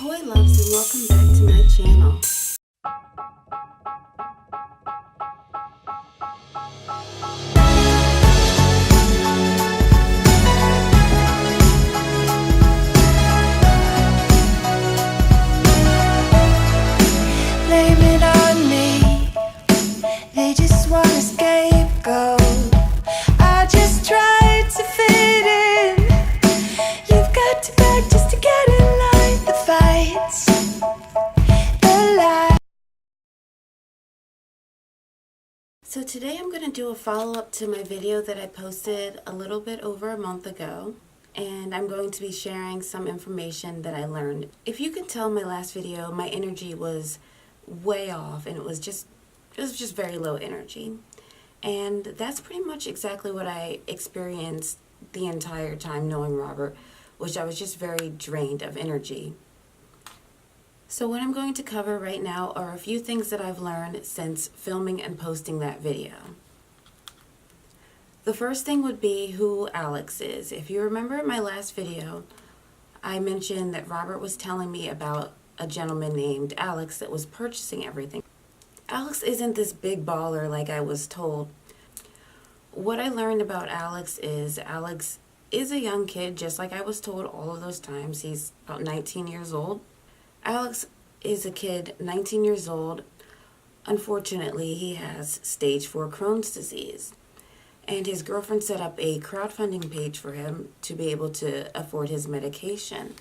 Ahoy loves, and welcome back to my channel. Blame it on me, they just want a scapegoat. I just tried to fit in. You've got to beg just to get in line. The fights, the lies. So today I'm going to do a follow-up to my video that I posted a little bit over a month ago. And I'm going to be sharing some information that I learned. If you can tell in my last video, my energy was way off and it was just very low energy. And that's pretty much exactly what I experienced the entire time knowing Robert, which I was just very drained of energy. So what I'm going to cover right now are a few things that I've learned since filming and posting that video. The first thing would be who Alex is. If you remember in my last video, I mentioned that Robert was telling me about a gentleman named Alex that was purchasing everything. Alex isn't this big baller like I was told. What I learned about Alex is a young kid, just like I was told all of those times. He's about 19 years old. Alex is a kid, 19 years old. Unfortunately, he has stage 4 Crohn's disease. And his girlfriend set up a crowdfunding page for him to be able to afford his medication.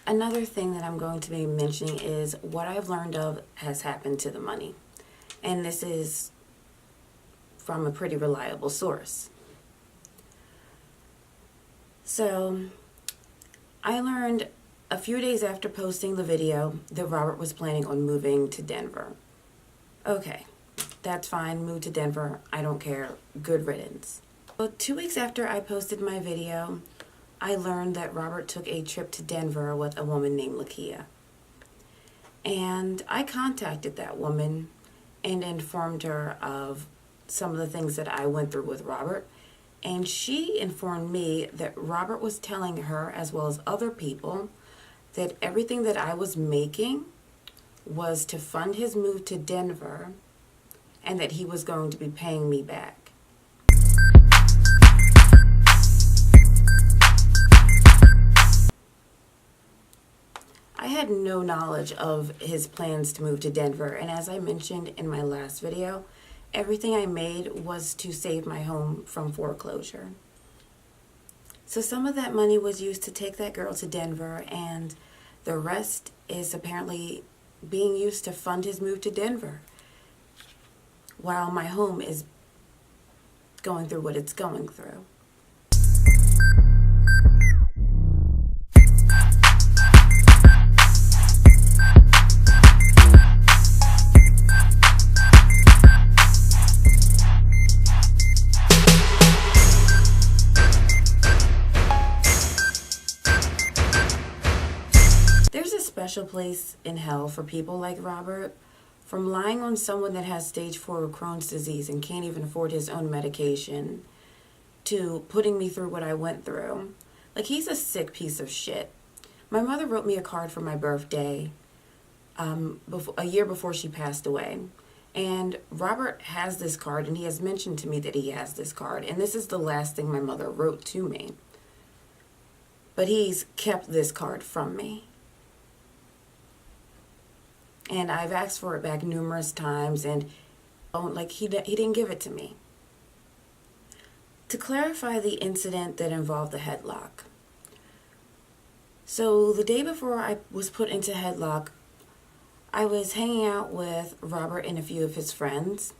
Another thing that I'm going to be mentioning is what I've learned of has happened to the money. And this is from a pretty reliable source. So, I learned a few days after posting the video that Robert was planning on moving to Denver. Okay, that's fine, move to Denver, I don't care, good riddance. Well, 2 weeks after I posted my video, I learned that Robert took a trip to Denver with a woman named Lakia. And I contacted that woman and informed her of some of the things that I went through with Robert. And she informed me that Robert was telling her, as well as other people, that everything that I was making was to fund his move to Denver and that he was going to be paying me back. I had no knowledge of his plans to move to Denver, and as I mentioned in my last video, everything I made was to save my home from foreclosure. So some of that money was used to take that girl to Denver, and the rest is apparently being used to fund his move to Denver, while my home is going through what it's going through. There's a special place in hell for people like Robert. From lying on someone that has stage 4 Crohn's disease and can't even afford his own medication, to putting me through what I went through. Like, he's a sick piece of shit. My mother wrote me a card for my birthday a year before she passed away. And Robert has this card, and he has mentioned to me that he has this card. And this is the last thing my mother wrote to me. But he's kept this card from me. And I've asked for it back numerous times, and he didn't give it to me. To clarify the incident that involved the headlock. So the day before I was put into headlock, I was hanging out with Robert and a few of his friends,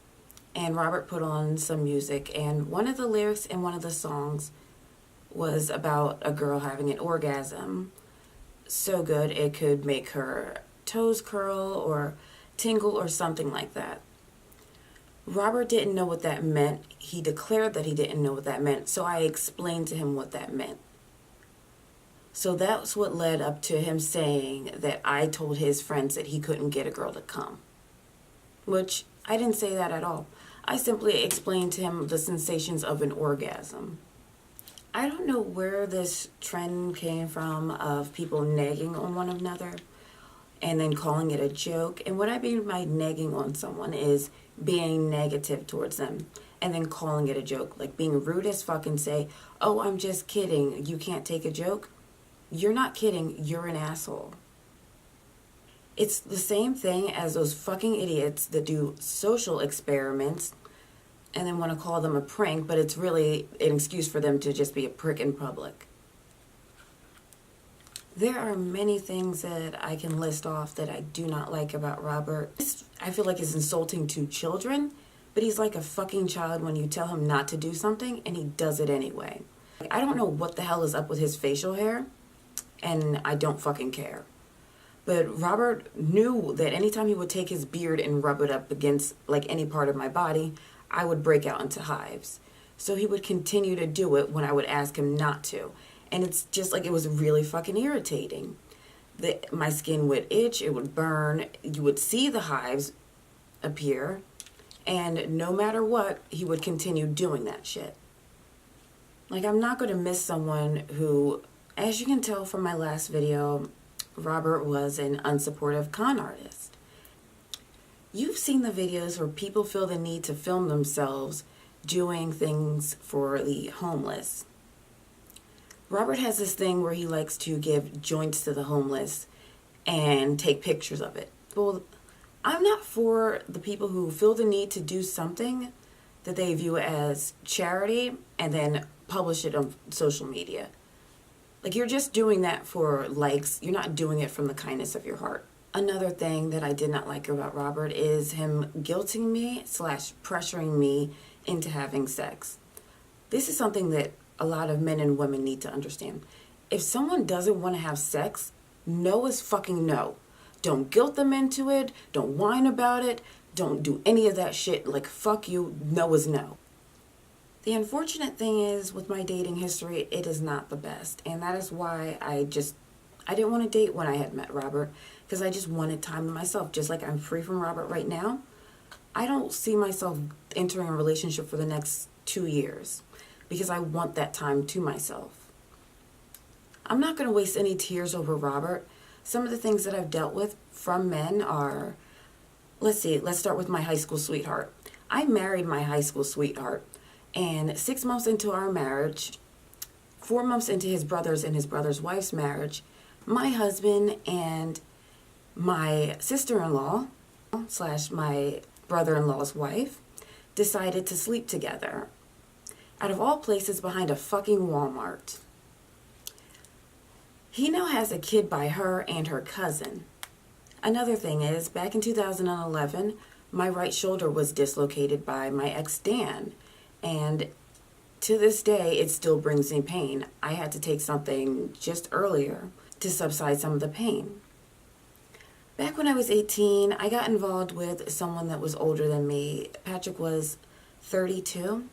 and Robert put on some music, and one of the lyrics in one of the songs was about a girl having an orgasm so good it could make her toes curl or tingle or something like that. Robert didn't know what that meant. He declared that he didn't know what that meant, so I explained to him what that meant. So that's what led up to him saying that I told his friends that he couldn't get a girl to come. Which I didn't say that at all. I simply explained to him the sensations of an orgasm. I don't know where this trend came from of people nagging on one another and then calling it a joke. And what I mean by nagging on someone is being negative towards them and then calling it a joke. Like being rude as fuck and say, oh, I'm just kidding. You can't take a joke. You're not kidding. You're an asshole. It's the same thing as those fucking idiots that do social experiments and then want to call them a prank, but it's really an excuse for them to just be a prick in public. There are many things that I can list off that I do not like about Robert. I feel like it's insulting to children, but he's like a fucking child when you tell him not to do something and he does it anyway. I don't know what the hell is up with his facial hair, and I don't fucking care. But Robert knew that anytime he would take his beard and rub it up against like any part of my body, I would break out into hives. So he would continue to do it when I would ask him not to. And it's just like, it was really fucking irritating. My skin would itch, it would burn, you would see the hives appear, and no matter what, he would continue doing that shit. Like, I'm not going to miss someone who, as you can tell from my last video, Robert was an unsupportive con artist. You've seen the videos where people feel the need to film themselves doing things for the homeless. Robert has this thing where he likes to give joints to the homeless and take pictures of it. Well, I'm not for the people who feel the need to do something that they view as charity and then publish it on social media. Like, you're just doing that for likes. You're not doing it from the kindness of your heart. Another thing that I did not like about Robert is him guilting me / pressuring me into having sex. This is something that a lot of men and women need to understand. If someone doesn't want to have sex, no is fucking no. Don't guilt them into it. Don't whine about it. Don't do any of that shit. Like, fuck you. No is no. The unfortunate thing is, with my dating history, it is not the best. And that is why I didn't want to date when I had met Robert, because I just wanted time to myself. Just like I'm free from Robert right now, I don't see myself entering a relationship for the next 2 years because I want that time to myself. I'm not going to waste any tears over Robert. Some of the things that I've dealt with from men are, let's start with my high school sweetheart. I married my high school sweetheart, and 6 months into our marriage, 4 months into his brother's and his brother's wife's marriage, my husband and my sister-in-law / my brother-in-law's wife decided to sleep together. Out of all places, behind a fucking Walmart. He now has a kid by her and her cousin. Another thing is, back in 2011, my right shoulder was dislocated by my ex Dan, and to this day, it still brings me pain. I had to take something just earlier to subside some of the pain. Back when I was 18, I got involved with someone that was older than me. Patrick was 32,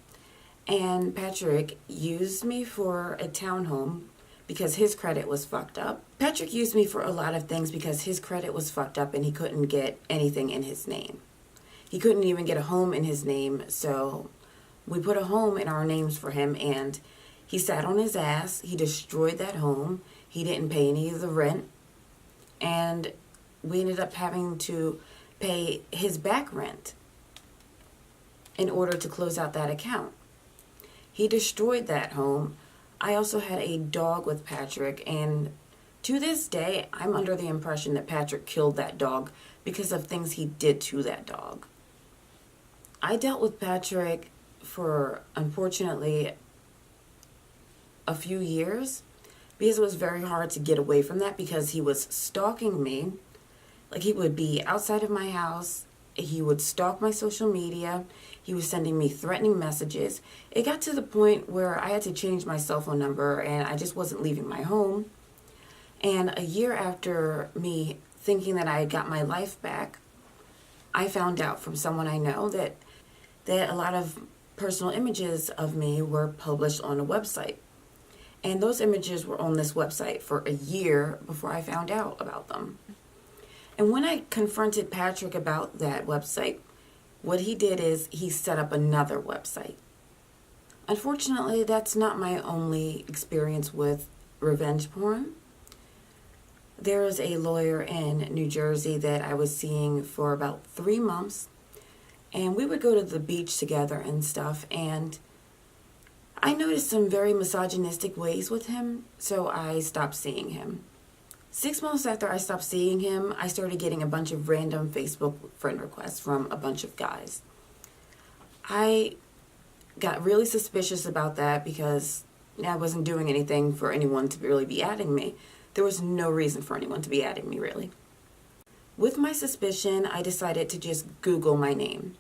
and Patrick used me for a townhome because his credit was fucked up. Patrick used me for a lot of things because his credit was fucked up and he couldn't get anything in his name. He couldn't even get a home in his name, so we put a home in our names for him, and he sat on his ass. He destroyed that home. He didn't pay any of the rent, and we ended up having to pay his back rent in order to close out that account. He destroyed that home. I also had a dog with Patrick, and to this day, I'm under the impression that Patrick killed that dog because of things he did to that dog. I dealt with Patrick for, unfortunately, a few years because it was very hard to get away from that because he was stalking me. Like, he would be outside of my house. He would stalk my social media. He was sending me threatening messages. It got to the point where I had to change my cell phone number and I just wasn't leaving my home. And a year after me thinking that I had got my life back, I found out from someone I know that a lot of personal images of me were published on a website. And those images were on this website for a year before I found out about them. And when I confronted Patrick about that website, what he did is he set up another website. Unfortunately, that's not my only experience with revenge porn. There is a lawyer in New Jersey that I was seeing for about 3 months, and we would go to the beach together and stuff, and I noticed some very misogynistic ways with him, so I stopped seeing him. 6 months after I stopped seeing him, I started getting a bunch of random Facebook friend requests from a bunch of guys. I got really suspicious about that because I wasn't doing anything for anyone to really be adding me. There was no reason for anyone to be adding me, really. With my suspicion, I decided to just Google my name.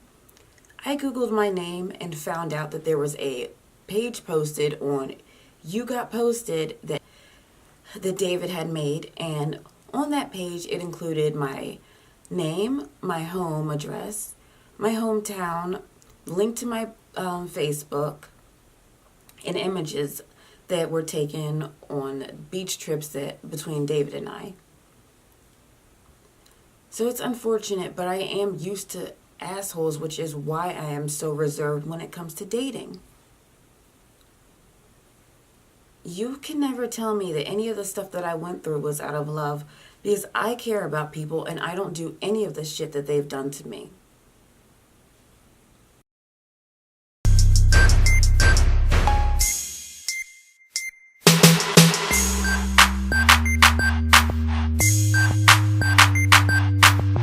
I Googled my name and found out that there was a page posted on You Got Posted that David had made, and on that page it included my name, my home address, my hometown, link to my Facebook, and images that were taken on beach trips between David and I. So it's unfortunate, but I am used to assholes, which is why I am so reserved when it comes to dating. You can never tell me that any of the stuff that I went through was out of love, because I care about people and I don't do any of the shit that they've done to me.